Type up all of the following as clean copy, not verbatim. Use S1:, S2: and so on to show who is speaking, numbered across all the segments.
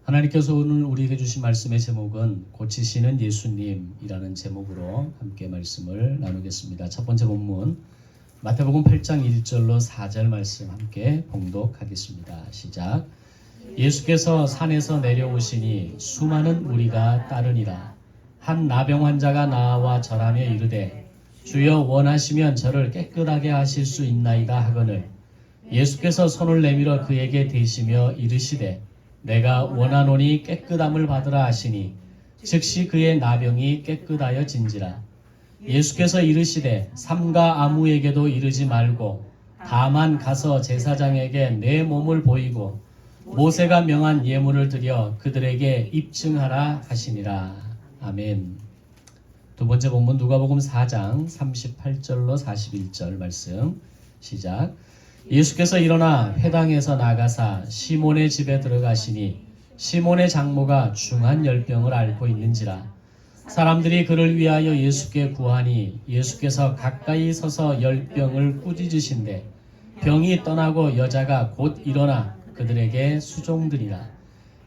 S1: 하나님께서 오늘 우리에게 주신 말씀의 제목은 고치시는 예수님이라는 제목으로 함께 말씀을 나누겠습니다. 첫 번째 본문 마태복음 8장 1절로 4절 말씀 함께 봉독하겠습니다. 시작. 예수께서 산에서 내려오시니 수많은 무리가 따르니라. 한 나병 환자가 나와 절하며 이르되 주여 원하시면 저를 깨끗하게 하실 수 있나이다 하거늘 예수께서 손을 내밀어 그에게 대시며 이르시되 내가 원하노니 깨끗함을 받으라 하시니 즉시 그의 나병이 깨끗하여 진지라. 예수께서 이르시되 삼가 아무에게도 이르지 말고 다만 가서 제사장에게 내 몸을 보이고 모세가 명한 예물을 드려 그들에게 입증하라 하시니라. 아멘. 두 번째 본문 누가복음 4장 38절로 41절 말씀 시작. 예수께서 일어나 회당에서 나가사 시몬의 집에 들어가시니 시몬의 장모가 중한 열병을 앓고 있는지라. 사람들이 그를 위하여 예수께 구하니 예수께서 가까이 서서 열병을 꾸짖으신대 병이 떠나고 여자가 곧 일어나 그들에게 수종드리라.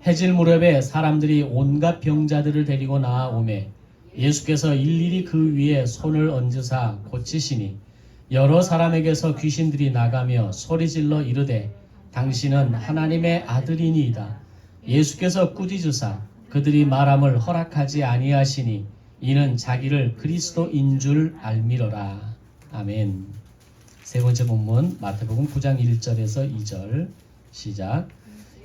S1: 해질 무렵에 사람들이 온갖 병자들을 데리고 나아오매 예수께서 일일이 그 위에 손을 얹으사 고치시니 여러 사람에게서 귀신들이 나가며 소리질러 이르되 당신은 하나님의 아들이니이다. 예수께서 꾸짖으사 그들이 말함을 허락하지 아니하시니 이는 자기를 그리스도인 줄 알미러라. 아멘. 세 번째 본문 마태복음 9장 1절에서 2절 시작.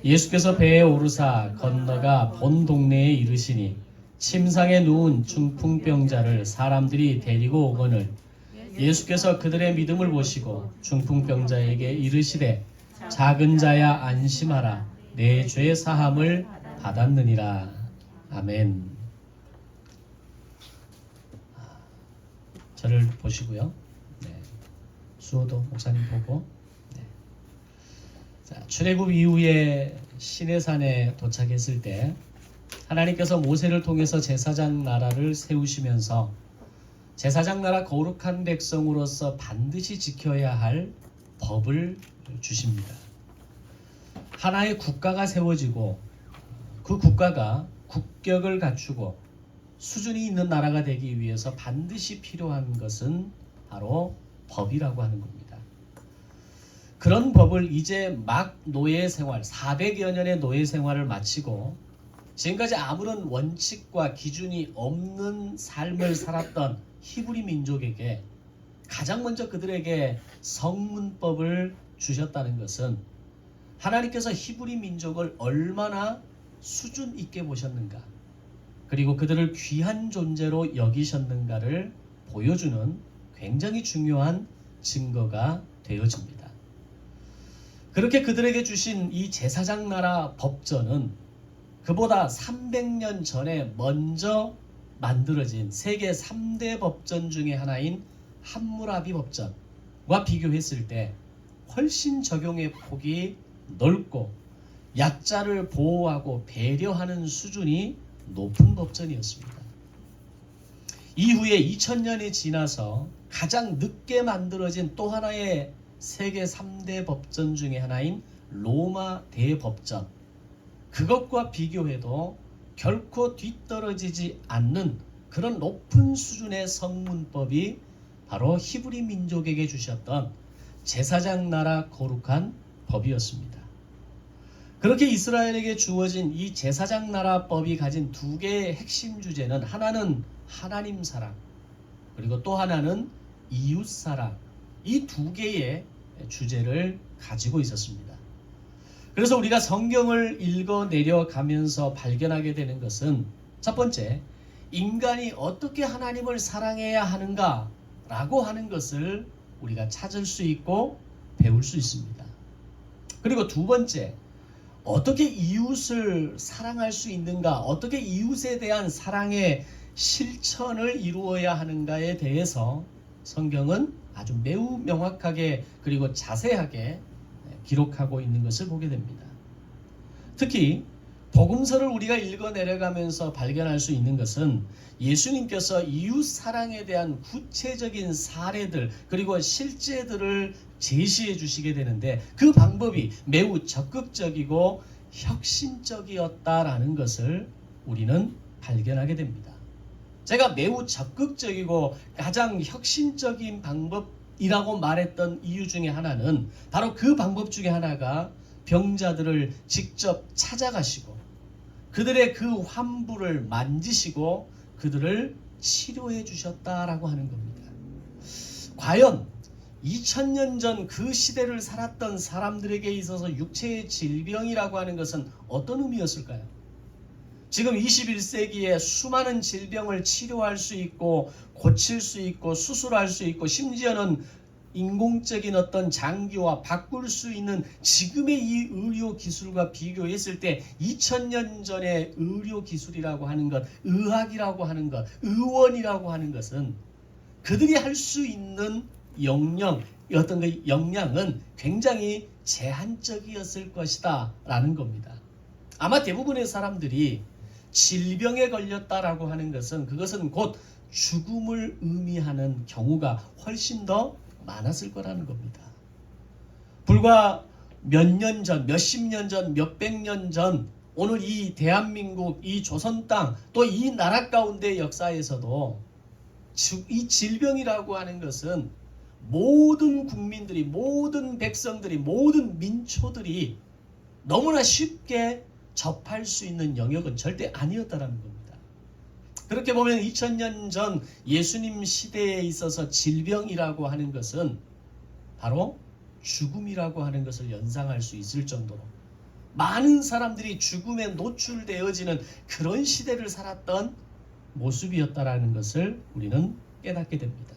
S1: 예수께서 배에 오르사 건너가 본 동네에 이르시니 침상에 누운 중풍병자를 사람들이 데리고 오거늘 예수께서 그들의 믿음을 보시고 중풍병자에게 이르시되 작은 자야 안심하라 내 죄 사함을 받았느니라. 아멘. 저를 보시고요. 네. 수호도 목사님 보고. 네. 자, 출애굽 이후에 시내산에 도착했을 때 하나님께서 모세를 통해서 제사장 나라를 세우시면서 제사장 나라 거룩한 백성으로서 반드시 지켜야 할 법을 주십니다. 하나의 국가가 세워지고 그 국가가 국격을 갖추고 수준이 있는 나라가 되기 위해서 반드시 필요한 것은 바로 법이라고 하는 겁니다. 그런 법을 이제 막 노예 생활, 400여 년의 노예 생활을 마치고 지금까지 아무런 원칙과 기준이 없는 삶을 살았던 히브리 민족에게 가장 먼저 그들에게 성문법을 주셨다는 것은 하나님께서 히브리 민족을 얼마나 수준 있게 보셨는가, 그리고 그들을 귀한 존재로 여기셨는가를 보여주는 굉장히 중요한 증거가 되어집니다. 그렇게 그들에게 주신 이 제사장 나라 법전은 그보다 300년 전에 먼저 만들어진 세계 3대 법전 중에 하나인 함무라비 법전과 비교했을 때 훨씬 적용의 폭이 넓고 약자를 보호하고 배려하는 수준이 높은 법전이었습니다. 이후에 2000년이 지나서 가장 늦게 만들어진 또 하나의 세계 3대 법전 중에 하나인 로마 대법전, 그것과 비교해도 결코 뒤떨어지지 않는 그런 높은 수준의 성문법이 바로 히브리 민족에게 주셨던 제사장 나라 거룩한 법이었습니다. 그렇게 이스라엘에게 주어진 이 제사장 나라 법이 가진 두 개의 핵심 주제는 하나는 하나님 사랑, 그리고 또 하나는 이웃 사랑, 이 두 개의 주제를 가지고 있었습니다. 그래서 우리가 성경을 읽어 내려가면서 발견하게 되는 것은 첫 번째, 인간이 어떻게 하나님을 사랑해야 하는가 라고 하는 것을 우리가 찾을 수 있고 배울 수 있습니다. 그리고 두 번째, 어떻게 이웃을 사랑할 수 있는가, 어떻게 이웃에 대한 사랑의 실천을 이루어야 하는가에 대해서 성경은 아주 매우 명확하게 그리고 자세하게 기록하고 있는 것을 보게 됩니다. 특히 복음서를 우리가 읽어 내려가면서 발견할 수 있는 것은 예수님께서 이웃 사랑에 대한 구체적인 사례들 그리고 실제들을 제시해 주시게 되는데 그 방법이 매우 적극적이고 혁신적이었다라는 것을 우리는 발견하게 됩니다. 제가 매우 적극적이고 가장 혁신적인 방법이라고 말했던 이유 중에 하나는 바로 그 방법 중에 하나가 병자들을 직접 찾아가시고 그들의 그 환부를 만지시고 그들을 치료해 주셨다라고 하는 겁니다. 과연 2000년 전 그 시대를 살았던 사람들에게 있어서 육체의 질병이라고 하는 것은 어떤 의미였을까요? 지금 21세기에 수많은 질병을 치료할 수 있고 고칠 수 있고 수술할 수 있고 심지어는 인공적인 어떤 장기와 바꿀 수 있는 지금의 이 의료 기술과 비교했을 때 2000년 전의 의료 기술이라고 하는 것, 의학이라고 하는 것, 의원이라고 하는 것은 그들이 할 수 있는 어떤 그 역량은 굉장히 제한적이었을 것이다 라는 겁니다. 아마 대부분의 사람들이 질병에 걸렸다라고 하는 것은 그것은 곧 죽음을 의미하는 경우가 훨씬 더 많았을 거라는 겁니다. 불과 몇 년 전, 몇십 년 전, 몇백 년 전 오늘 이 대한민국, 이 조선 땅, 또 이 나라 가운데 역사에서도 이 질병이라고 하는 것은 모든 국민들이, 모든 백성들이, 모든 민초들이 너무나 쉽게 접할 수 있는 영역은 절대 아니었다라는 겁니다. 그렇게 보면 2000년 전 예수님 시대에 있어서 질병이라고 하는 것은 바로 죽음이라고 하는 것을 연상할 수 있을 정도로 많은 사람들이 죽음에 노출되어지는 그런 시대를 살았던 모습이었다라는 것을 우리는 깨닫게 됩니다.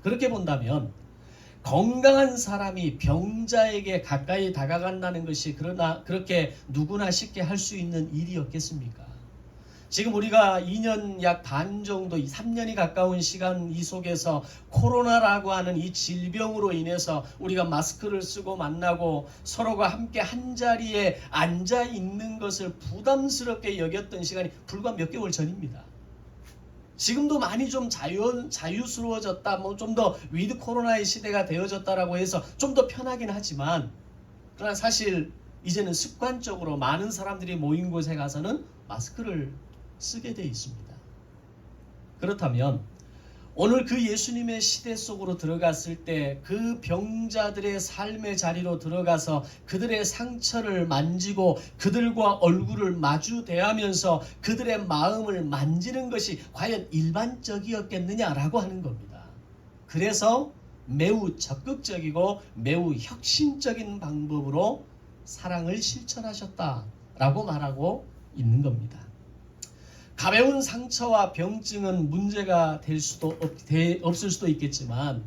S1: 그렇게 본다면 건강한 사람이 병자에게 가까이 다가간다는 것이 그러나 그렇게 누구나 쉽게 할 수 있는 일이었겠습니까? 지금 우리가 2년 약 반 정도, 3년이 가까운 시간 이 속에서 코로나라고 하는 이 질병으로 인해서 우리가 마스크를 쓰고 만나고 서로가 함께 한 자리에 앉아 있는 것을 부담스럽게 여겼던 시간이 불과 몇 개월 전입니다. 지금도 많이 좀 자유스러워졌다, 뭐 좀 더 위드 코로나의 시대가 되어졌다라고 해서 좀 더 편하긴 하지만, 그러나 사실 이제는 습관적으로 많은 사람들이 모인 곳에 가서는 마스크를 쓰게 돼 있습니다. 그렇다면 오늘 그 예수님의 시대 속으로 들어갔을 때 그 병자들의 삶의 자리로 들어가서 그들의 상처를 만지고 그들과 얼굴을 마주 대하면서 그들의 마음을 만지는 것이 과연 일반적이었겠느냐라고 하는 겁니다. 그래서 매우 적극적이고 매우 혁신적인 방법으로 사랑을 실천하셨다라고 말하고 있는 겁니다. 가벼운 상처와 병증은 문제가 될 수도 없을 수도 있겠지만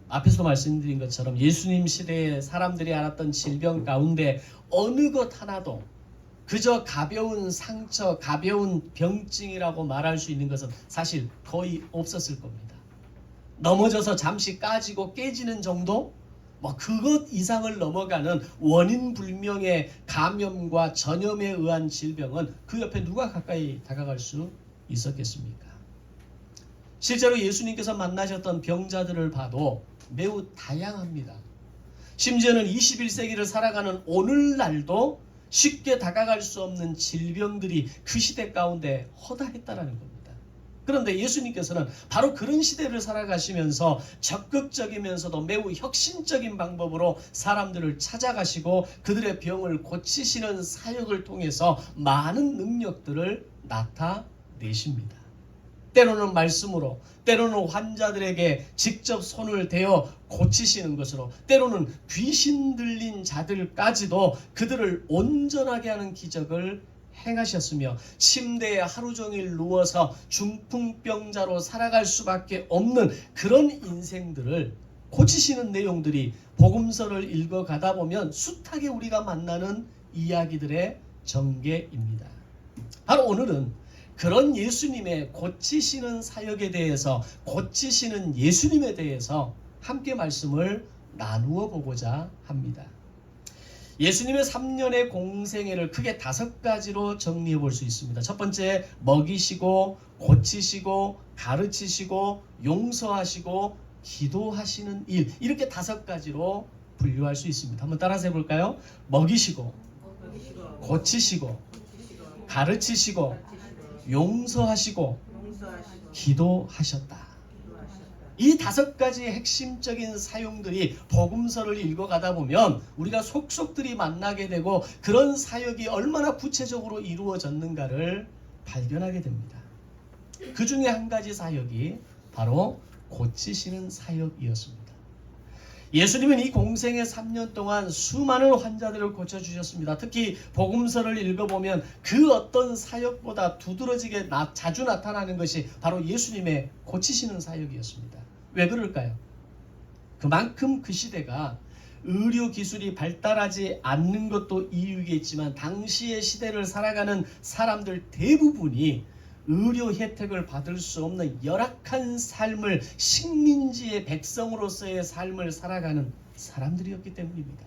S1: 앞에서 말씀드린 것처럼 예수님 시대에 사람들이 앓았던 질병 가운데 어느 것 하나도 그저 가벼운 상처, 가벼운 병증이라고 말할 수 있는 것은 사실 거의 없었을 겁니다. 넘어져서 잠시 까지고 깨지는 정도? 뭐 그것 이상을 넘어가는 원인 불명의 감염과 전염에 의한 질병은 그 옆에 누가 가까이 다가갈 수 있었겠습니까? 실제로 예수님께서 만나셨던 병자들을 봐도 매우 다양합니다. 심지어는 21세기를 살아가는 오늘날도 쉽게 다가갈 수 없는 질병들이 그 시대 가운데 허다했다라는 겁니다. 그런데 예수님께서는 바로 그런 시대를 살아가시면서 적극적이면서도 매우 혁신적인 방법으로 사람들을 찾아가시고 그들의 병을 고치시는 사역을 통해서 많은 능력들을 나타내십니다. 때로는 말씀으로, 때로는 환자들에게 직접 손을 대어 고치시는 것으로, 때로는 귀신 들린 자들까지도 그들을 온전하게 하는 기적을 행하셨으며 침대에 하루 종일 누워서 중풍병자로 살아갈 수밖에 없는 그런 인생들을 고치시는 내용들이 복음서를 읽어가다 보면 숱하게 우리가 만나는 이야기들의 전개입니다. 바로 오늘은 그런 예수님의 고치시는 사역에 대해서, 고치시는 예수님에 대해서 함께 말씀을 나누어 보고자 합니다. 예수님의 3년의 공생애를 크게 5가지로 정리해 볼 수 있습니다. 첫 번째, 먹이시고 고치시고 가르치시고 용서하시고 기도하시는 일, 이렇게 5가지로 분류할 수 있습니다. 한번 따라서 해볼까요? 먹이시고 고치시고 가르치시고 용서하시고 기도하셨다. 이 5가지 핵심적인 사용들이 복음서를 읽어가다 보면 우리가 속속들이 만나게 되고 그런 사역이 얼마나 구체적으로 이루어졌는가를 발견하게 됩니다. 그 중에 한 가지 사역이 바로 고치시는 사역이었습니다. 예수님은 이 공생의 3년 동안 수많은 환자들을 고쳐주셨습니다. 특히 복음서를 읽어보면 그 어떤 사역보다 두드러지게 자주 나타나는 것이 바로 예수님의 고치시는 사역이었습니다. 왜 그럴까요? 그만큼 그 시대가 의료기술이 발달하지 않는 것도 이유겠지만 당시의 시대를 살아가는 사람들 대부분이 의료 혜택을 받을 수 없는 열악한 삶을 식민지의 백성으로서의 삶을 살아가는 사람들이었기 때문입니다.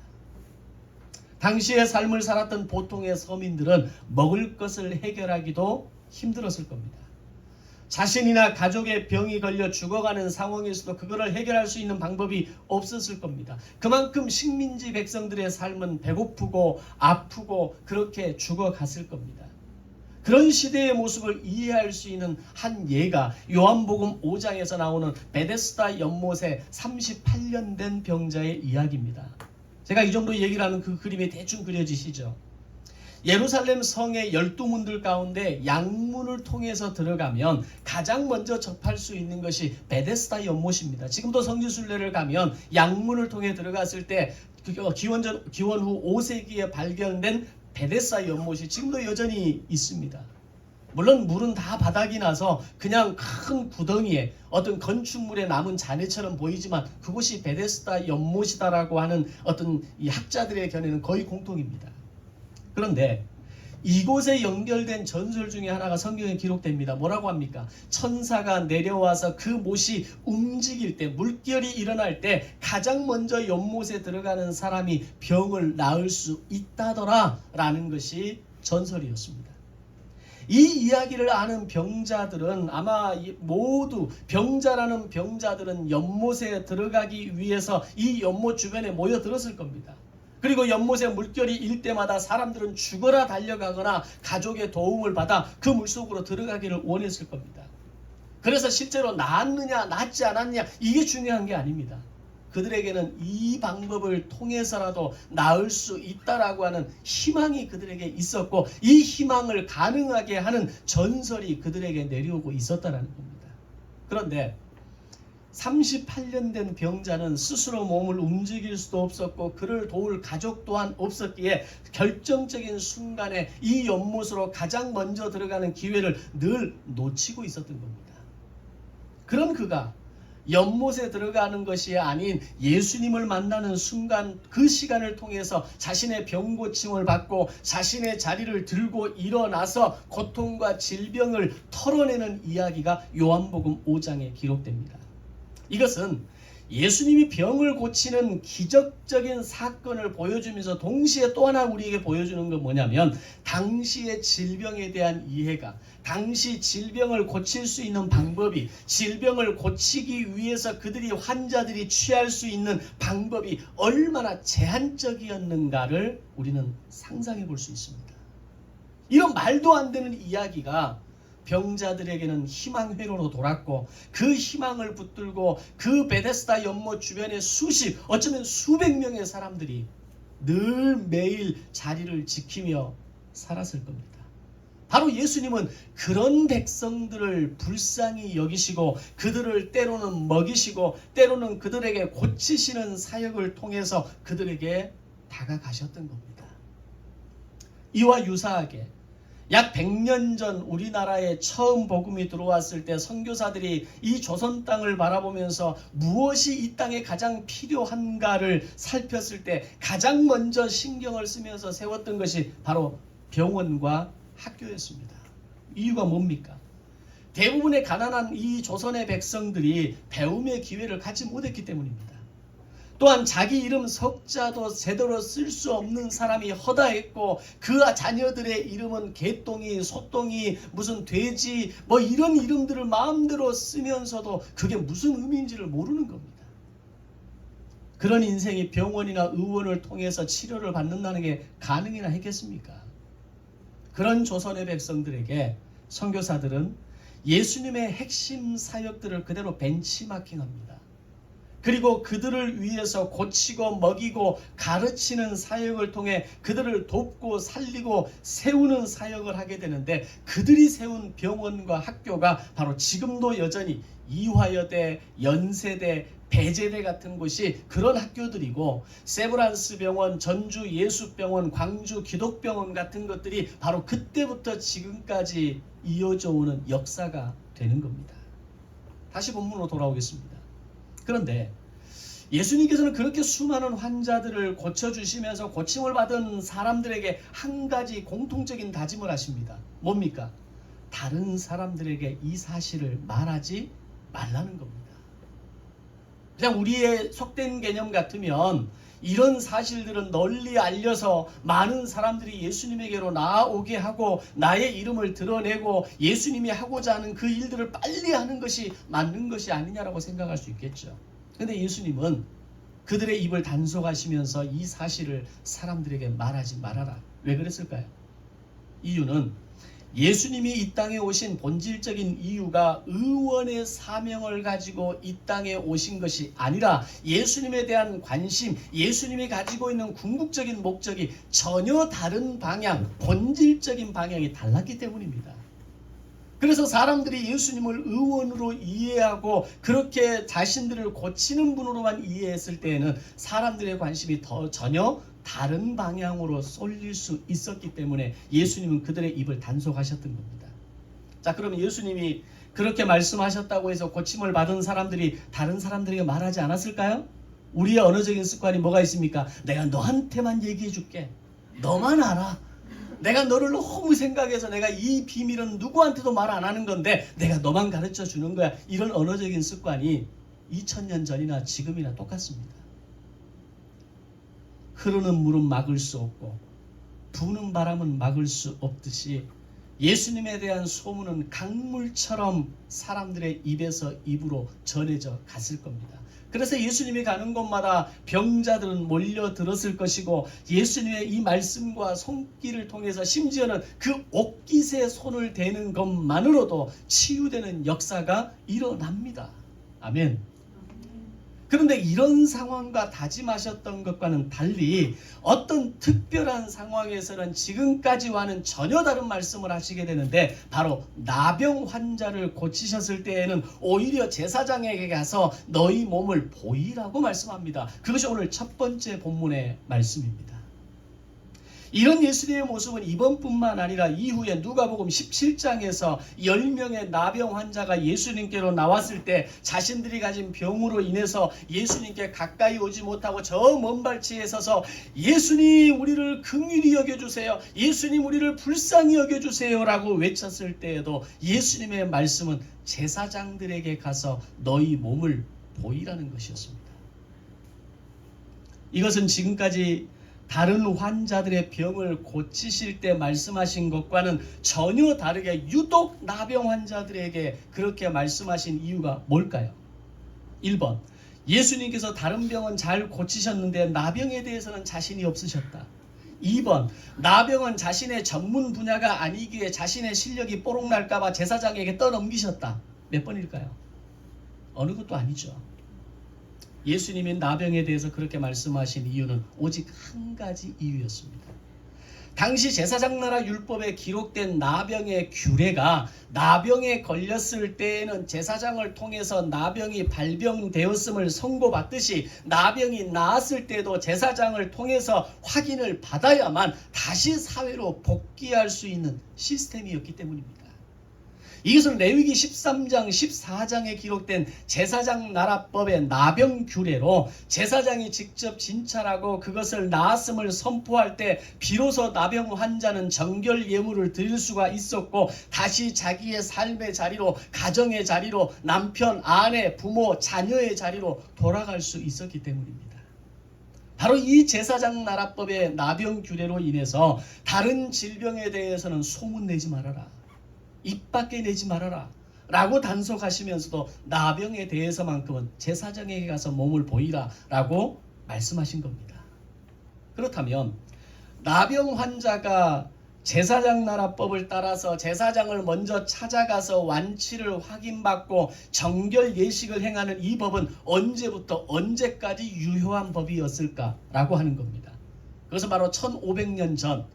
S1: 당시의 삶을 살았던 보통의 서민들은 먹을 것을 해결하기도 힘들었을 겁니다. 자신이나 가족의 병이 걸려 죽어가는 상황에서도 그거를 해결할 수 있는 방법이 없었을 겁니다. 그만큼 식민지 백성들의 삶은 배고프고 아프고 그렇게 죽어갔을 겁니다. 그런 시대의 모습을 이해할 수 있는 한 예가 요한복음 5장에서 나오는 베데스다 연못에 38년 된 병자의 이야기입니다. 제가 이 정도 얘기를 하면 그 그림이 대충 그려지시죠? 예루살렘 성의 12문들 가운데 양문을 통해서 들어가면 가장 먼저 접할 수 있는 것이 베데스다 연못입니다. 지금도 성지순례를 가면 양문을 통해 들어갔을 때 기원 후 5세기에 발견된 베데스다 연못이 지금도 여전히 있습니다. 물론 물은 다 바닥이 나서 그냥 큰 구덩이에 어떤 건축물에 남은 잔해처럼 보이지만 그곳이 베데스다 연못이다라고 하는 어떤 이 학자들의 견해는 거의 공통입니다. 그런데 이곳에 연결된 전설 중에 하나가 성경에 기록됩니다. 뭐라고 합니까? 천사가 내려와서 그 못이 움직일 때, 물결이 일어날 때 가장 먼저 연못에 들어가는 사람이 병을 나을 수 있다더라 라는 것이 전설이었습니다. 이 이야기를 아는 병자들은 아마 모두 병자라는 병자들은 연못에 들어가기 위해서 이 연못 주변에 모여들었을 겁니다. 그리고 연못에 물결이 일 때마다 사람들은 죽어라 달려가거나 가족의 도움을 받아 그 물속으로 들어가기를 원했을 겁니다. 그래서 실제로 나았느냐 낫지 않았느냐 이게 중요한 게 아닙니다. 그들에게는 이 방법을 통해서라도 나을 수 있다라고 하는 희망이 그들에게 있었고 이 희망을 가능하게 하는 전설이 그들에게 내려오고 있었다라는 겁니다. 그런데 38년 된 병자는 스스로 몸을 움직일 수도 없었고 그를 도울 가족 또한 없었기에 결정적인 순간에 이 연못으로 가장 먼저 들어가는 기회를 늘 놓치고 있었던 겁니다. 그런 그가 연못에 들어가는 것이 아닌 예수님을 만나는 순간 그 시간을 통해서 자신의 병 고침을 받고 자신의 자리를 들고 일어나서 고통과 질병을 털어내는 이야기가 요한복음 5장에 기록됩니다. 이것은 예수님이 병을 고치는 기적적인 사건을 보여주면서 동시에 또 하나 우리에게 보여주는 건 뭐냐면 당시의 질병에 대한 이해가 당시 질병을 고칠 수 있는 방법이 질병을 고치기 위해서 환자들이 취할 수 있는 방법이 얼마나 제한적이었는가를 우리는 상상해 볼 수 있습니다. 이런 말도 안 되는 이야기가 병자들에게는 희망 회로로 돌았고 그 희망을 붙들고 그 베데스다 연못 주변에 어쩌면 수백 명의 사람들이 늘 매일 자리를 지키며 살았을 겁니다. 바로 예수님은 그런 백성들을 불쌍히 여기시고 그들을 때로는 먹이시고 때로는 그들에게 고치시는 사역을 통해서 그들에게 다가가셨던 겁니다. 이와 유사하게 약 100년 전 우리나라에 처음 복음이 들어왔을 때 선교사들이 이 조선 땅을 바라보면서 무엇이 이 땅에 가장 필요한가를 살폈을 때 가장 먼저 신경을 쓰면서 세웠던 것이 바로 병원과 학교였습니다. 이유가 뭡니까? 대부분의 가난한 이 조선의 백성들이 배움의 기회를 갖지 못했기 때문입니다. 또한 자기 이름 석자도 제대로 쓸 수 없는 사람이 허다했고 그 자녀들의 이름은 개똥이, 소똥이, 무슨 돼지 이런 이름들을 마음대로 쓰면서도 그게 무슨 의미인지를 모르는 겁니다. 그런 인생이 병원이나 의원을 통해서 치료를 받는다는 게 가능이나 했겠습니까? 그런 조선의 백성들에게 선교사들은 예수님의 핵심 사역들을 그대로 벤치마킹합니다. 그리고 그들을 위해서 고치고 먹이고 가르치는 사역을 통해 그들을 돕고 살리고 세우는 사역을 하게 되는데, 그들이 세운 병원과 학교가 바로 지금도 여전히 이화여대, 연세대, 배제대 같은 곳이 그런 학교들이고, 세브란스 병원, 전주 예수병원, 광주 기독병원 같은 것들이 바로 그때부터 지금까지 이어져 오는 역사가 되는 겁니다. 다시 본문으로 돌아오겠습니다. 그런데 예수님께서는 그렇게 수많은 환자들을 고쳐주시면서 고침을 받은 사람들에게 한 가지 공통적인 다짐을 하십니다. 뭡니까? 다른 사람들에게 이 사실을 말하지 말라는 겁니다. 그냥 우리의 속된 개념 같으면 이런 사실들은 널리 알려서 많은 사람들이 예수님에게로 나아오게 하고 나의 이름을 드러내고 예수님이 하고자 하는 그 일들을 빨리 하는 것이 맞는 것이 아니냐라고 생각할 수 있겠죠. 그런데 예수님은 그들의 입을 단속하시면서 이 사실을 사람들에게 말하지 말아라. 왜 그랬을까요? 이유는 예수님이 이 땅에 오신 본질적인 이유가 의원의 사명을 가지고 이 땅에 오신 것이 아니라 예수님에 대한 관심, 예수님이 가지고 있는 궁극적인 목적이 전혀 다른 방향, 본질적인 방향이 달랐기 때문입니다. 그래서 사람들이 예수님을 의원으로 이해하고 그렇게 자신들을 고치는 분으로만 이해했을 때에는 사람들의 관심이 전혀 다른 방향으로 쏠릴 수 있었기 때문에 예수님은 그들의 입을 단속하셨던 겁니다. 자, 그러면 예수님이 그렇게 말씀하셨다고 해서 고침을 받은 사람들이 다른 사람들에게 말하지 않았을까요? 우리의 언어적인 습관이 뭐가 있습니까? 내가 너한테만 얘기해 줄게. 너만 알아. 내가 너를 너무 생각해서 내가 이 비밀은 누구한테도 말 안 하는 건데 내가 너만 가르쳐 주는 거야. 이런 언어적인 습관이 2000년 전이나 지금이나 똑같습니다. 흐르는 물은 막을 수 없고 부는 바람은 막을 수 없듯이 예수님에 대한 소문은 강물처럼 사람들의 입에서 입으로 전해져 갔을 겁니다. 그래서 예수님이 가는 곳마다 병자들은 몰려들었을 것이고 예수님의 이 말씀과 손길을 통해서 심지어는 그 옷깃에 손을 대는 것만으로도 치유되는 역사가 일어납니다. 아멘. 그런데 이런 상황과 다짐하셨던 것과는 달리 어떤 특별한 상황에서는 지금까지와는 전혀 다른 말씀을 하시게 되는데, 바로 나병 환자를 고치셨을 때에는 오히려 제사장에게 가서 너희 몸을 보이라고 말씀합니다. 그것이 오늘 첫 번째 본문의 말씀입니다. 이런 예수님의 모습은 이번뿐만 아니라 이후에 누가복음 17장에서 10명의 나병 환자가 예수님께로 나왔을 때 자신들이 가진 병으로 인해서 예수님께 가까이 오지 못하고 저 먼 발치에 서서 예수님 우리를 긍휼히 여겨주세요, 예수님 우리를 불쌍히 여겨주세요 라고 외쳤을 때에도 예수님의 말씀은 제사장들에게 가서 너희 몸을 보이라는 것이었습니다. 이것은 지금까지 다른 환자들의 병을 고치실 때 말씀하신 것과는 전혀 다르게 유독 나병 환자들에게 그렇게 말씀하신 이유가 뭘까요? 1번, 예수님께서 다른 병은 잘 고치셨는데 나병에 대해서는 자신이 없으셨다. 2번, 나병은 자신의 전문 분야가 아니기에 자신의 실력이 뽀록날까봐 제사장에게 떠넘기셨다. 몇 번일까요? 어느 것도 아니죠. 예수님이 나병에 대해서 그렇게 말씀하신 이유는 오직 한 가지 이유였습니다. 당시 제사장 나라 율법에 기록된 나병의 규례가 나병에 걸렸을 때에는 제사장을 통해서 나병이 발병되었음을 선고받듯이 나병이 나았을 때도 제사장을 통해서 확인을 받아야만 다시 사회로 복귀할 수 있는 시스템이었기 때문입니다. 이것은 레위기 13장 14장에 기록된 제사장 나라법의 나병 규례로 제사장이 직접 진찰하고 그것을 나았음을 선포할 때 비로소 나병 환자는 정결 예물을 드릴 수가 있었고 다시 자기의 삶의 자리로, 가정의 자리로, 남편, 아내, 부모, 자녀의 자리로 돌아갈 수 있었기 때문입니다. 바로 이 제사장 나라법의 나병 규례로 인해서 다른 질병에 대해서는 소문내지 말아라, 입 밖에 내지 말아라 라고 단속하시면서도 나병에 대해서만큼은 제사장에게 가서 몸을 보이라 라고 말씀하신 겁니다. 그렇다면 나병 환자가 제사장 나라법을 따라서 제사장을 먼저 찾아가서 완치를 확인받고 정결 예식을 행하는 이 법은 언제부터 언제까지 유효한 법이었을까라고 하는 겁니다. 그것은 바로 1500년 전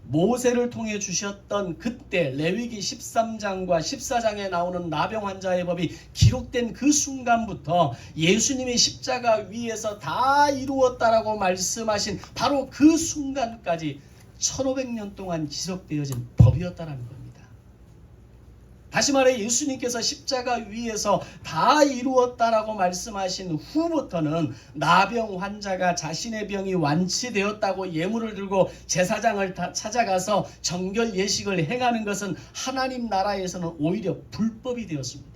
S1: 모세를 통해 주셨던 그때 레위기 13장과 14장에 나오는 나병 환자의 법이 기록된 그 순간부터 예수님이 십자가 위에서 다 이루었다라고 말씀하신 바로 그 순간까지 1500년 동안 지속되어진 법이었다는 겁니다. 다시 말해 예수님께서 십자가 위에서 다 이루었다라고 말씀하신 후부터는 나병 환자가 자신의 병이 완치되었다고 예물을 들고 제사장을 찾아가서 정결 예식을 행하는 것은 하나님 나라에서는 오히려 불법이 되었습니다.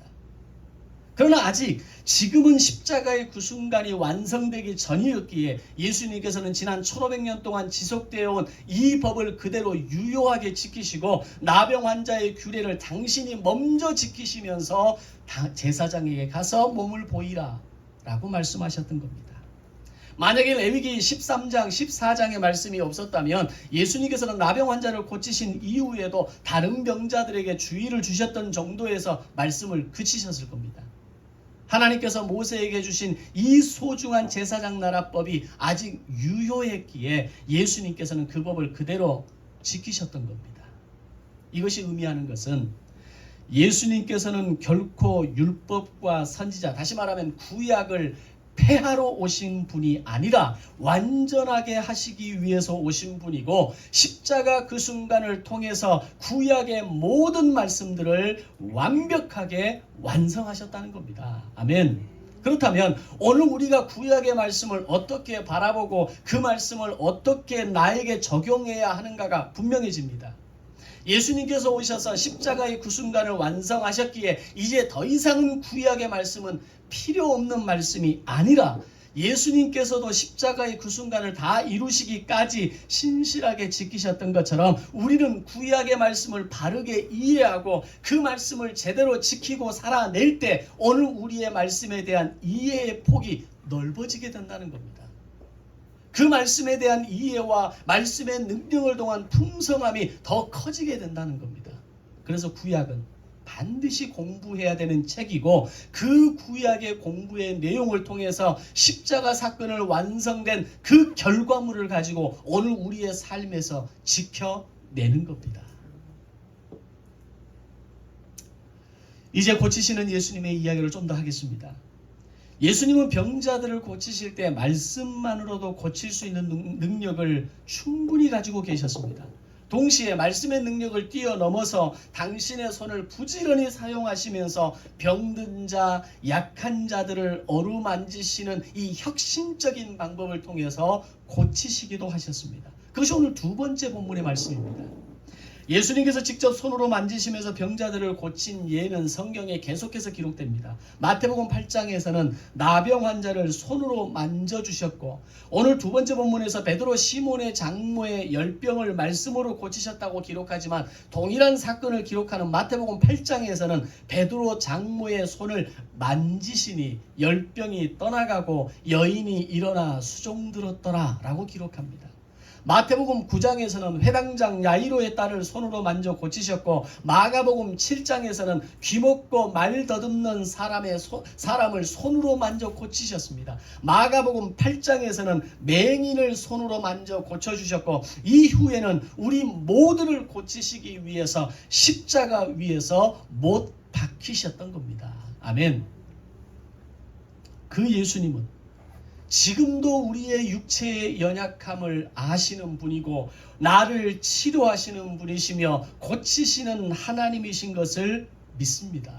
S1: 그러나 아직 지금은 십자가의 그 순간이 완성되기 전이었기에 예수님께서는 지난 1500년 동안 지속되어 온 이 법을 그대로 유효하게 지키시고 나병 환자의 규례를 당신이 먼저 지키시면서 제사장에게 가서 몸을 보이라 라고 말씀하셨던 겁니다. 만약에 레위기 13장, 14장의 말씀이 없었다면 예수님께서는 나병 환자를 고치신 이후에도 다른 병자들에게 주의를 주셨던 정도에서 말씀을 그치셨을 겁니다. 하나님께서 모세에게 주신 이 소중한 제사장 나라법이 아직 유효했기에 예수님께서는 그 법을 그대로 지키셨던 겁니다. 이것이 의미하는 것은 예수님께서는 결코 율법과 선지자, 다시 말하면 구약을 폐하러 오신 분이 아니라 완전하게 하시기 위해서 오신 분이고 십자가 그 순간을 통해서 구약의 모든 말씀들을 완벽하게 완성하셨다는 겁니다. 아멘. 그렇다면 오늘 우리가 구약의 말씀을 어떻게 바라보고 그 말씀을 어떻게 나에게 적용해야 하는가가 분명해집니다. 예수님께서 오셔서 십자가의 그 순간을 완성하셨기에 이제 더 이상은 구약의 말씀은 필요 없는 말씀이 아니라 예수님께서도 십자가의 그 순간을 다 이루시기까지 신실하게 지키셨던 것처럼 우리는 구약의 말씀을 바르게 이해하고 그 말씀을 제대로 지키고 살아낼 때 오늘 우리의 말씀에 대한 이해의 폭이 넓어지게 된다는 겁니다. 그 말씀에 대한 이해와 말씀의 능력을 통한 풍성함이 더 커지게 된다는 겁니다. 그래서 구약은 반드시 공부해야 되는 책이고 그 구약의 공부의 내용을 통해서 십자가 사건을 완성된 그 결과물을 가지고 오늘 우리의 삶에서 지켜내는 겁니다. 이제 고치시는 예수님의 이야기를 좀 더 하겠습니다. 예수님은 병자들을 고치실 때 말씀만으로도 고칠 수 있는 능력을 충분히 가지고 계셨습니다. 동시에 말씀의 능력을 뛰어넘어서 당신의 손을 부지런히 사용하시면서 병든 자, 약한 자들을 어루만지시는 이 혁신적인 방법을 통해서 고치시기도 하셨습니다. 그것이 오늘 두 번째 본문의 말씀입니다. 예수님께서 직접 손으로 만지시면서 병자들을 고친 예는 성경에 계속해서 기록됩니다. 마태복음 8장에서는 나병 환자를 손으로 만져주셨고 오늘 두 번째 본문에서 베드로 시몬의 장모의 열병을 말씀으로 고치셨다고 기록하지만 동일한 사건을 기록하는 마태복음 8장에서는 베드로 장모의 손을 만지시니 열병이 떠나가고 여인이 일어나 수종들었더라 라고 기록합니다. 마태복음 9장에서는 회당장 야이로의 딸을 손으로 만져 고치셨고 마가복음 7장에서는 귀먹고 말 더듬는 사람을 손으로 만져 고치셨습니다. 마가복음 8장에서는 맹인을 손으로 만져 고쳐주셨고 이후에는 우리 모두를 고치시기 위해서 십자가 위에서 못 박히셨던 겁니다. 아멘. 그 예수님은 지금도 우리의 육체의 연약함을 아시는 분이고 나를 치료하시는 분이시며 고치시는 하나님이신 것을 믿습니다.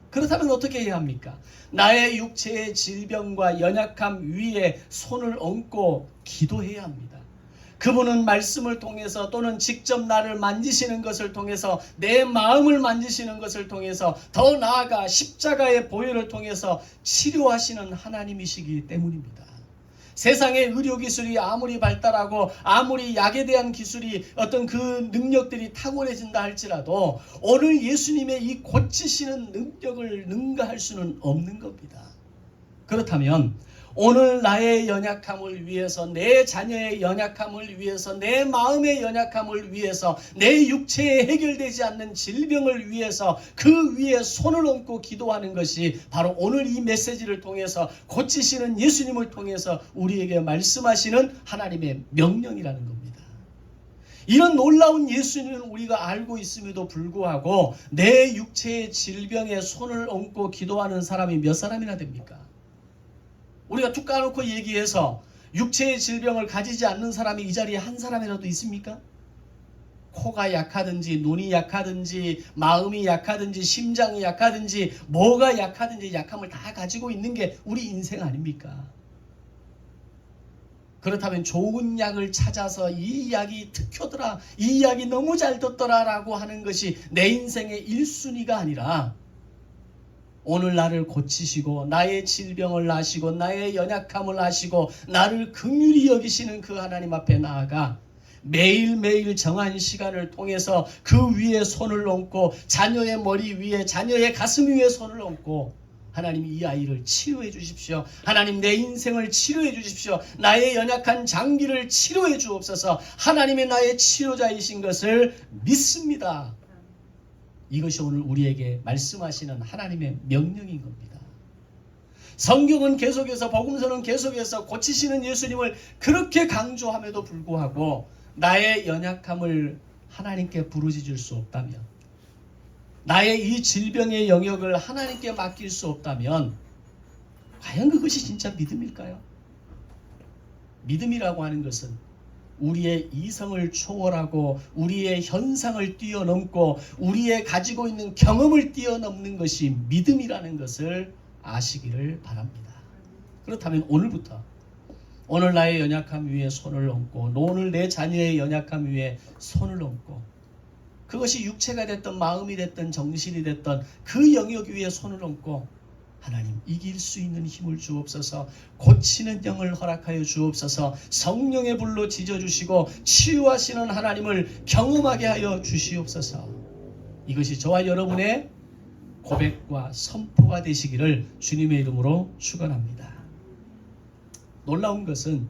S1: 그렇다면 어떻게 해야 합니까? 나의 육체의 질병과 연약함 위에 손을 얹고 기도해야 합니다. 그분은 말씀을 통해서 또는 직접 나를 만지시는 것을 통해서 내 마음을 만지시는 것을 통해서 더 나아가 십자가의 보혈을 통해서 치료하시는 하나님이시기 때문입니다. 세상의 의료기술이 아무리 발달하고 아무리 약에 대한 기술이 어떤 그 능력들이 탁월해진다 할지라도 오늘 예수님의 이 고치시는 능력을 능가할 수는 없는 겁니다. 그렇다면 오늘 나의 연약함을 위해서, 내 자녀의 연약함을 위해서, 내 마음의 연약함을 위해서, 내 육체에 해결되지 않는 질병을 위해서 그 위에 손을 얹고 기도하는 것이 바로 오늘 이 메시지를 통해서 고치시는 예수님을 통해서 우리에게 말씀하시는 하나님의 명령이라는 겁니다. 이런 놀라운 예수님을 우리가 알고 있음에도 불구하고 내 육체의 질병에 손을 얹고 기도하는 사람이 몇 사람이나 됩니까? 우리가 툭 까놓고 얘기해서 육체의 질병을 가지지 않는 사람이 이 자리에 한 사람이라도 있습니까? 코가 약하든지 눈이 약하든지 마음이 약하든지 심장이 약하든지 뭐가 약하든지 약함을 다 가지고 있는 게 우리 인생 아닙니까? 그렇다면 좋은 약을 찾아서 이 약이 특효더라, 이 약이 너무 잘 떴더라 라고 하는 것이 내 인생의 1순위가 아니라 오늘 나를 고치시고 나의 질병을 아시고 나의 연약함을 아시고 나를 긍휼히 여기시는 그 하나님 앞에 나아가 매일매일 정한 시간을 통해서 그 위에 손을 얹고 자녀의 머리 위에, 자녀의 가슴 위에 손을 얹고 하나님 이 아이를 치료해 주십시오. 하나님 내 인생을 치료해 주십시오. 나의 연약한 장기를 치료해 주옵소서. 하나님의 나의 치료자이신 것을 믿습니다. 이것이 오늘 우리에게 말씀하시는 하나님의 명령인 겁니다. 성경은 계속해서, 복음서는 계속해서 고치시는 예수님을 그렇게 강조함에도 불구하고 나의 연약함을 하나님께 부르짖을 수 없다면, 나의 이 질병의 영역을 하나님께 맡길 수 없다면 과연 그것이 진짜 믿음일까요? 믿음이라고 하는 것은 우리의 이성을 초월하고 우리의 현상을 뛰어넘고 우리의 가지고 있는 경험을 뛰어넘는 것이 믿음이라는 것을 아시기를 바랍니다. 그렇다면 오늘부터, 오늘 나의 연약함 위에 손을 얹고 오늘 내 자녀의 연약함 위에 손을 얹고, 그것이 육체가 됐든 마음이 됐든 정신이 됐든 그 영역 위에 손을 얹고 하나님 이길 수 있는 힘을 주옵소서, 고치는 영을 허락하여 주옵소서, 성령의 불로 지져주시고 치유하시는 하나님을 경험하게 하여 주시옵소서. 이것이 저와 여러분의 고백과 선포가 되시기를 주님의 이름으로 축원합니다. 놀라운 것은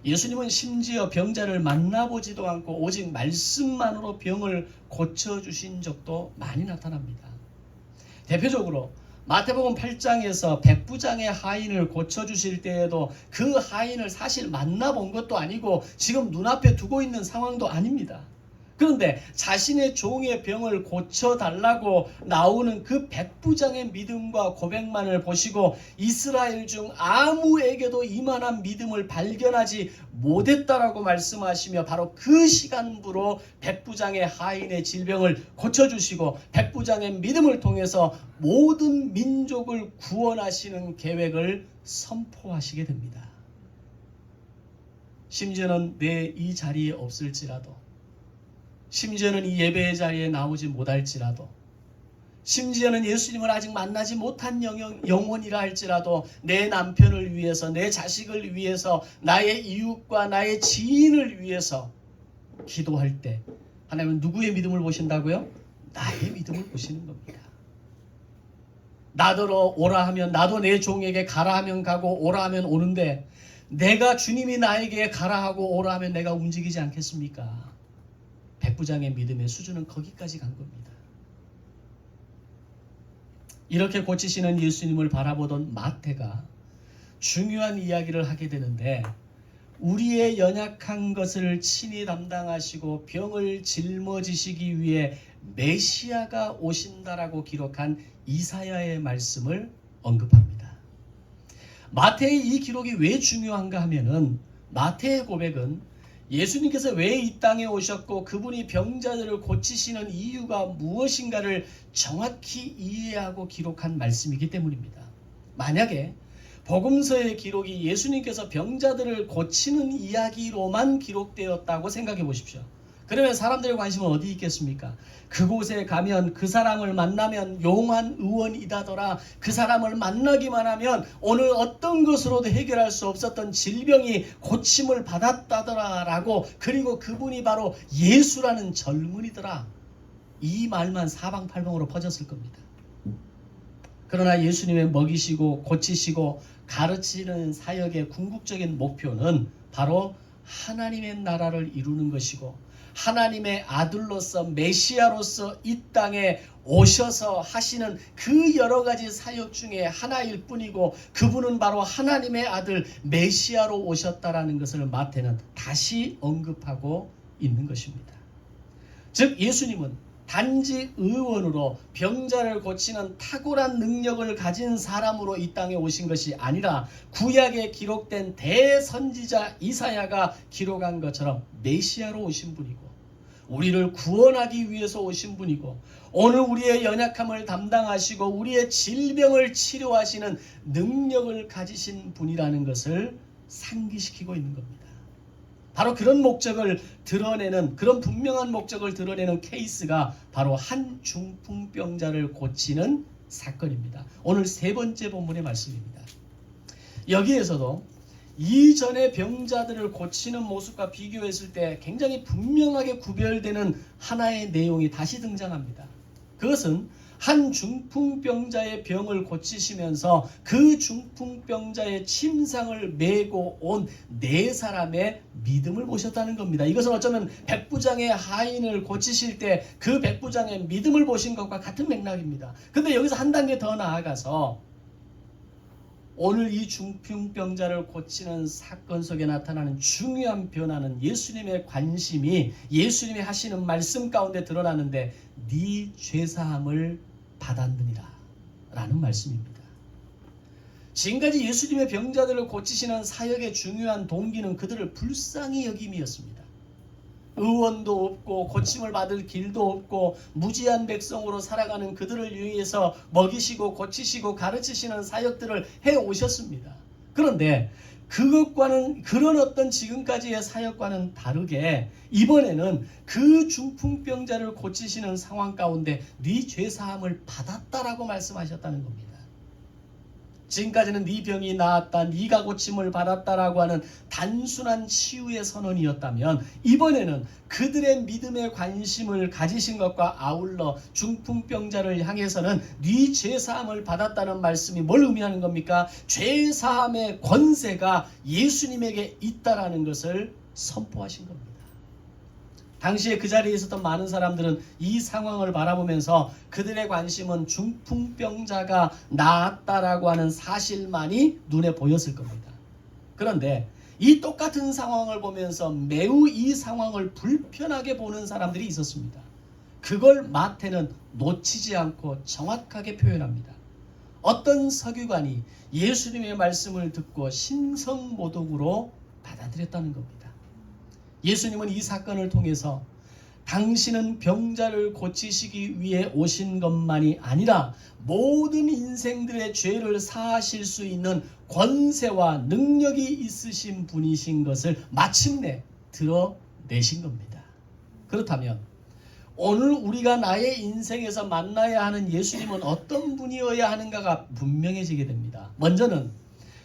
S1: 예수님은 심지어 병자를 만나보지도 않고 오직 말씀만으로 병을 고쳐주신 적도 많이 나타납니다. 대표적으로 마태복음 8장에서 백부장의 하인을 고쳐주실 때에도 그 하인을 사실 만나본 것도 아니고 지금 눈앞에 두고 있는 상황도 아닙니다. 그런데 자신의 종의 병을 고쳐달라고 나오는 그 백부장의 믿음과 고백만을 보시고 이스라엘 중 아무에게도 이만한 믿음을 발견하지 못했다라고 말씀하시며 바로 그 시간부로 백부장의 하인의 질병을 고쳐주시고 백부장의 믿음을 통해서 모든 민족을 구원하시는 계획을 선포하시게 됩니다. 심지어는 내 이 자리에 없을지라도, 심지어는 이 예배의 자리에 나오지 못할지라도, 심지어는 예수님을 아직 만나지 못한 영혼이라 할지라도 내 남편을 위해서, 내 자식을 위해서, 나의 이웃과 나의 지인을 위해서 기도할 때 하나님은 누구의 믿음을 보신다고요? 나의 믿음을 보시는 겁니다. 나더러 오라 하면, 나도 내 종에게 가라 하면 가고 오라 하면 오는데 내가 주님이 나에게 가라 하고 오라 하면 내가 움직이지 않겠습니까? 백부장의 믿음의 수준은 거기까지 간 겁니다. 이렇게 고치시는 예수님을 바라보던 마태가 중요한 이야기를 하게 되는데, 우리의 연약한 것을 친히 담당하시고 병을 짊어지시기 위해 메시아가 오신다라고 기록한 이사야의 말씀을 언급합니다. 마태의 이 기록이 왜 중요한가 하면은, 마태의 고백은 예수님께서 왜 이 땅에 오셨고 그분이 병자들을 고치시는 이유가 무엇인가를 정확히 이해하고 기록한 말씀이기 때문입니다. 만약에 복음서의 기록이 예수님께서 병자들을 고치는 이야기로만 기록되었다고 생각해 보십시오. 그러면 사람들의 관심은 어디 있겠습니까? 그곳에 가면 그 사람을 만나면 용한 의원이다더라, 그 사람을 만나기만 하면 오늘 어떤 것으로도 해결할 수 없었던 질병이 고침을 받았다더라 라고, 그리고 그분이 바로 예수라는 젊은이더라, 이 말만 사방팔방으로 퍼졌을 겁니다. 그러나 예수님의 먹이시고 고치시고 가르치는 사역의 궁극적인 목표는 바로 하나님의 나라를 이루는 것이고 하나님의 아들로서 메시아로서 이 땅에 오셔서 하시는 그 여러 가지 사역 중에 하나일 뿐이고 그분은 바로 하나님의 아들 메시아로 오셨다라는 것을 마태는 다시 언급하고 있는 것입니다. 즉 예수님은 단지 의원으로 병자를 고치는 탁월한 능력을 가진 사람으로 이 땅에 오신 것이 아니라 구약에 기록된 대선지자 이사야가 기록한 것처럼 메시아로 오신 분이고 우리를 구원하기 위해서 오신 분이고 오늘 우리의 연약함을 담당하시고 우리의 질병을 치료하시는 능력을 가지신 분이라는 것을 상기시키고 있는 겁니다. 바로 그런 목적을 드러내는 그런 분명한 목적을 드러내는 케이스가 바로 한 중풍병자를 고치는 사건입니다. 오늘 세 번째 본문의 말씀입니다. 여기에서도 이전의 병자들을 고치는 모습과 비교했을 때 굉장히 분명하게 구별되는 하나의 내용이 다시 등장합니다. 그것은 한 중풍병자의 병을 고치시면서 그 중풍병자의 침상을 메고 온 네 사람의 믿음을 보셨다는 겁니다. 이것은 어쩌면 백부장의 하인을 고치실 때 그 백부장의 믿음을 보신 것과 같은 맥락입니다. 근데 여기서 한 단계 더 나아가서 오늘 이 중풍병자를 고치는 사건 속에 나타나는 중요한 변화는 예수님의 관심이 예수님이 하시는 말씀 가운데 드러나는데 네 죄사함을 받았느니라 라는 말씀입니다. 지금까지 예수님의 병자들을 고치시는 사역의 중요한 동기는 그들을 불쌍히 여김이었습니다. 의원도 없고 고침을 받을 길도 없고 무지한 백성으로 살아가는 그들을 위해서 먹이시고 고치시고 가르치시는 사역들을 해오셨습니다. 그런데 그것과는 그런 어떤 지금까지의 사역과는 다르게 이번에는 그 중풍병자를 고치시는 상황 가운데 네 죄사함을 받았다라고 말씀하셨다는 겁니다. 지금까지는 네 병이 나았다, 네가 고침을 받았다라고 하는 단순한 치유의 선언이었다면 이번에는 그들의 믿음에 관심을 가지신 것과 아울러 중풍병자를 향해서는 네 죄사함을 받았다는 말씀이 뭘 의미하는 겁니까? 죄사함의 권세가 예수님에게 있다라는 것을 선포하신 겁니다. 당시에 그 자리에 있었던 많은 사람들은 이 상황을 바라보면서 그들의 관심은 중풍병자가 나았다라고 하는 사실만이 눈에 보였을 겁니다. 그런데 이 똑같은 상황을 보면서 매우 이 상황을 불편하게 보는 사람들이 있었습니다. 그걸 마태는 놓치지 않고 정확하게 표현합니다. 어떤 서기관이 예수님의 말씀을 듣고 신성모독으로 받아들였다는 겁니다. 예수님은 이 사건을 통해서 당신은 병자를 고치시기 위해 오신 것만이 아니라 모든 인생들의 죄를 사하실 수 있는 권세와 능력이 있으신 분이신 것을 마침내 드러내신 겁니다. 그렇다면 오늘 우리가 나의 인생에서 만나야 하는 예수님은 어떤 분이어야 하는가가 분명해지게 됩니다. 먼저는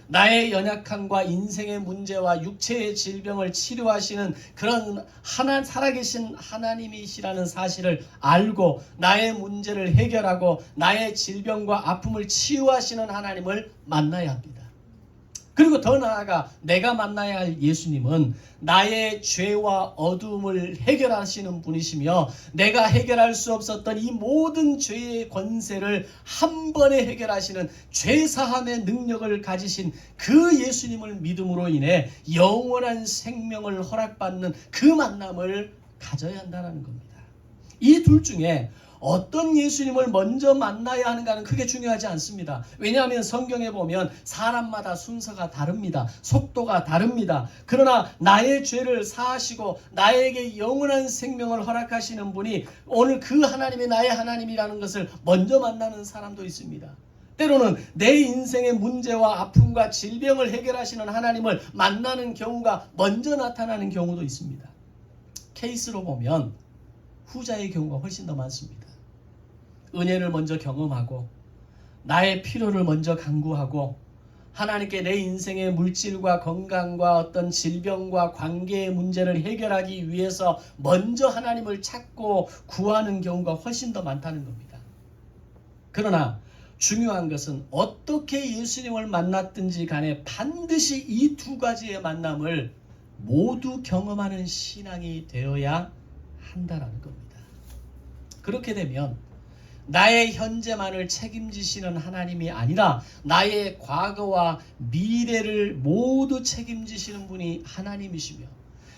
S1: 나의 연약함과 인생의 문제와 육체의 질병을 치료하시는 그런 살아계신 하나님이시라는 사실을 알고 나의 문제를 해결하고 나의 질병과 아픔을 치유하시는 하나님을 만나야 합니다. 그리고 더 나아가 내가 만나야 할 예수님은 나의 죄와 어두움을 해결하시는 분이시며 내가 해결할 수 없었던 이 모든 죄의 권세를 한 번에 해결하시는 죄사함의 능력을 가지신 그 예수님을 믿음으로 인해 영원한 생명을 허락받는 그 만남을 가져야 한다는 겁니다. 이 둘 중에 어떤 예수님을 먼저 만나야 하는가는 크게 중요하지 않습니다. 왜냐하면 성경에 보면 사람마다 순서가 다릅니다. 속도가 다릅니다. 그러나 나의 죄를 사하시고 나에게 영원한 생명을 허락하시는 분이 오늘 그 하나님이 나의 하나님이라는 것을 먼저 만나는 사람도 있습니다. 때로는 내 인생의 문제와 아픔과 질병을 해결하시는 하나님을 만나는 경우가 먼저 나타나는 경우도 있습니다. 케이스로 보면 후자의 경우가 훨씬 더 많습니다. 은혜를 먼저 경험하고 나의 필요를 먼저 간구하고 하나님께 내 인생의 물질과 건강과 어떤 질병과 관계의 문제를 해결하기 위해서 먼저 하나님을 찾고 구하는 경우가 훨씬 더 많다는 겁니다. 그러나 중요한 것은 어떻게 예수님을 만났든지 간에 반드시 이 두 가지의 만남을 모두 경험하는 신앙이 되어야 한다라는 겁니다. 그렇게 되면 나의 현재만을 책임지시는 하나님이 아니라 나의 과거와 미래를 모두 책임지시는 분이 하나님이시며,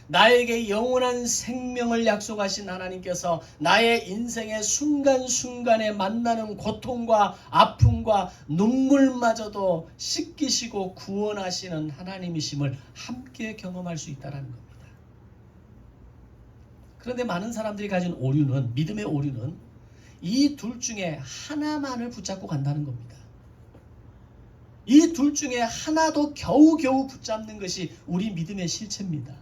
S1: 나에게 영원한 생명을 약속하신 하나님께서 나의 인생의 순간순간에 만나는 고통과 아픔과 눈물마저도 씻기시고 구원하시는 하나님이심을 함께 경험할 수 있다는 겁니다. 그런데 많은 사람들이 가진 오류는, 믿음의 오류는 이 둘 중에 하나만을 붙잡고 간다는 겁니다. 이 둘 중에 하나도 겨우겨우 붙잡는 것이 우리 믿음의 실체입니다.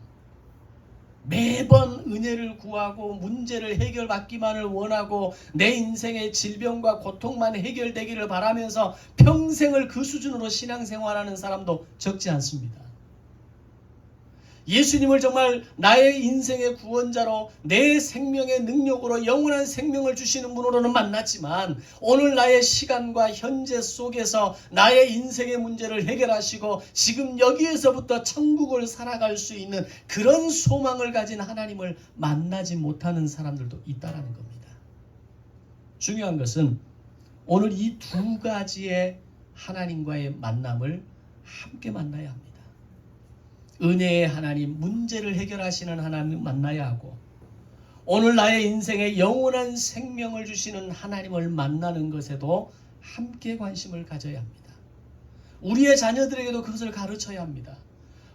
S1: 매번 은혜를 구하고 문제를 해결받기만을 원하고 내 인생의 질병과 고통만 해결되기를 바라면서 평생을 그 수준으로 신앙생활하는 사람도 적지 않습니다. 예수님을 정말 나의 인생의 구원자로 내 생명의 능력으로 영원한 생명을 주시는 분으로는 만났지만, 오늘 나의 시간과 현재 속에서 나의 인생의 문제를 해결하시고 지금 여기에서부터 천국을 살아갈 수 있는 그런 소망을 가진 하나님을 만나지 못하는 사람들도 있다는 겁니다. 중요한 것은 오늘 이 두 가지의 하나님과의 만남을 함께 만나야 합니다. 은혜의 하나님, 문제를 해결하시는 하나님 만나야 하고, 오늘 나의 인생에 영원한 생명을 주시는 하나님을 만나는 것에도 함께 관심을 가져야 합니다. 우리의 자녀들에게도 그것을 가르쳐야 합니다.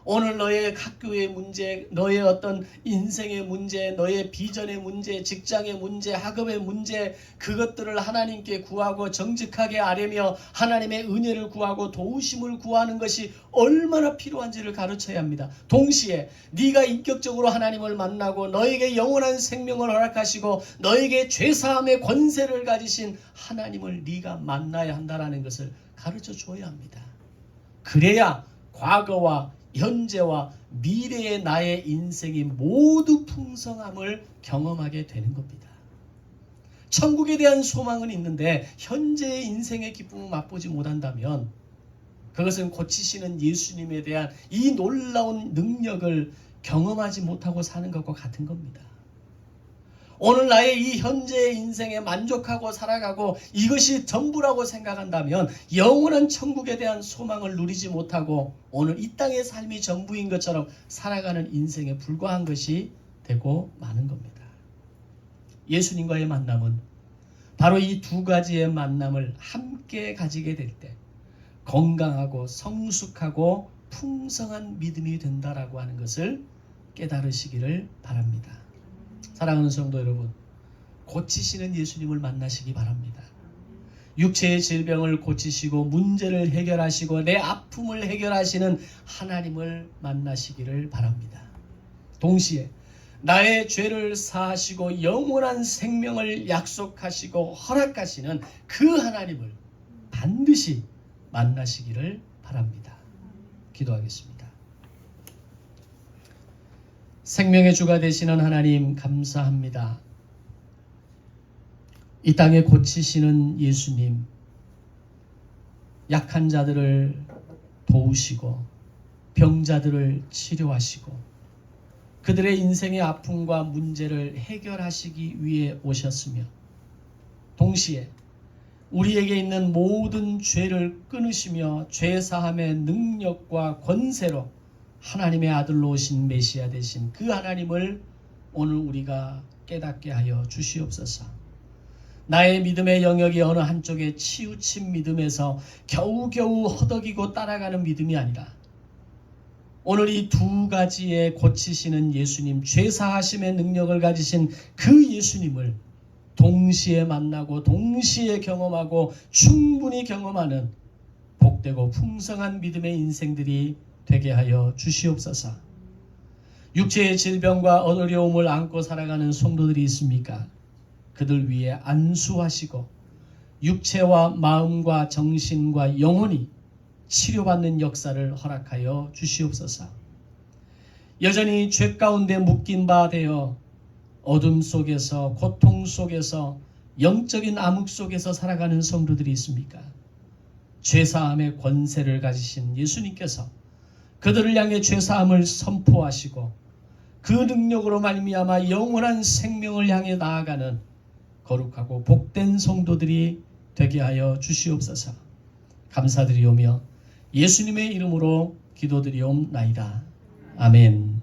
S1: 오늘 너의 학교의 문제, 너의 어떤 인생의 문제, 너의 비전의 문제, 직장의 문제, 학업의 문제, 그것들을 하나님께 구하고 정직하게 아뢰며 하나님의 은혜를 구하고 도우심을 구하는 것이 얼마나 필요한지를 가르쳐야 합니다. 동시에 네가 인격적으로 하나님을 만나고 너에게 영원한 생명을 허락하시고 너에게 죄사함의 권세를 가지신 하나님을 네가 만나야 한다는 것을 가르쳐 줘야 합니다. 그래야 과거와 현재와 미래의 나의 인생이 모두 풍성함을 경험하게 되는 겁니다. 천국에 대한 소망은 있는데 현재의 인생의 기쁨을 맛보지 못한다면 그것은 고치시는 예수님에 대한 이 놀라운 능력을 경험하지 못하고 사는 것과 같은 겁니다. 오늘 나의 이 현재의 인생에 만족하고 살아가고 이것이 전부라고 생각한다면 영원한 천국에 대한 소망을 누리지 못하고 오늘 이 땅의 삶이 전부인 것처럼 살아가는 인생에 불과한 것이 되고 마는 겁니다. 예수님과의 만남은 바로 이 두 가지의 만남을 함께 가지게 될 때 건강하고 성숙하고 풍성한 믿음이 된다라고 하는 것을 깨달으시기를 바랍니다. 사랑하는 성도 여러분, 고치시는 예수님을 만나시기 바랍니다. 육체의 질병을 고치시고 문제를 해결하시고 내 아픔을 해결하시는 하나님을 만나시기를 바랍니다. 동시에 나의 죄를 사하시고 영원한 생명을 약속하시고 허락하시는 그 하나님을 반드시 만나시기를 바랍니다. 기도하겠습니다. 생명의 주가 되시는 하나님 감사합니다. 이 땅에 고치시는 예수님, 약한 자들을 도우시고 병자들을 치료하시고 그들의 인생의 아픔과 문제를 해결하시기 위해 오셨으며 동시에 우리에게 있는 모든 죄를 끊으시며 죄사함의 능력과 권세로 하나님의 아들로 오신 메시아 되신 그 하나님을 오늘 우리가 깨닫게 하여 주시옵소서. 나의 믿음의 영역이 어느 한쪽에 치우친 믿음에서 겨우겨우 허덕이고 따라가는 믿음이 아니라 오늘 이 두 가지의 고치시는 예수님, 죄사하심의 능력을 가지신 그 예수님을 동시에 만나고 동시에 경험하고 충분히 경험하는 복되고 풍성한 믿음의 인생들이 되게 하여 주시옵소서. 육체의 질병과 어려움을 안고 살아가는 성도들이 있습니까? 그들 위에 안수하시고 육체와 마음과 정신과 영혼이 치료받는 역사를 허락하여 주시옵소서. 여전히 죄 가운데 묶인 바 되어 어둠 속에서 고통 속에서 영적인 암흑 속에서 살아가는 성도들이 있습니까? 죄사함의 권세를 가지신 예수님께서 그들을 향해 죄사함을 선포하시고 그 능력으로 말미암아 영원한 생명을 향해 나아가는 거룩하고 복된 성도들이 되게 하여 주시옵소서. 감사드리오며 예수님의 이름으로 기도드리옵나이다. 아멘.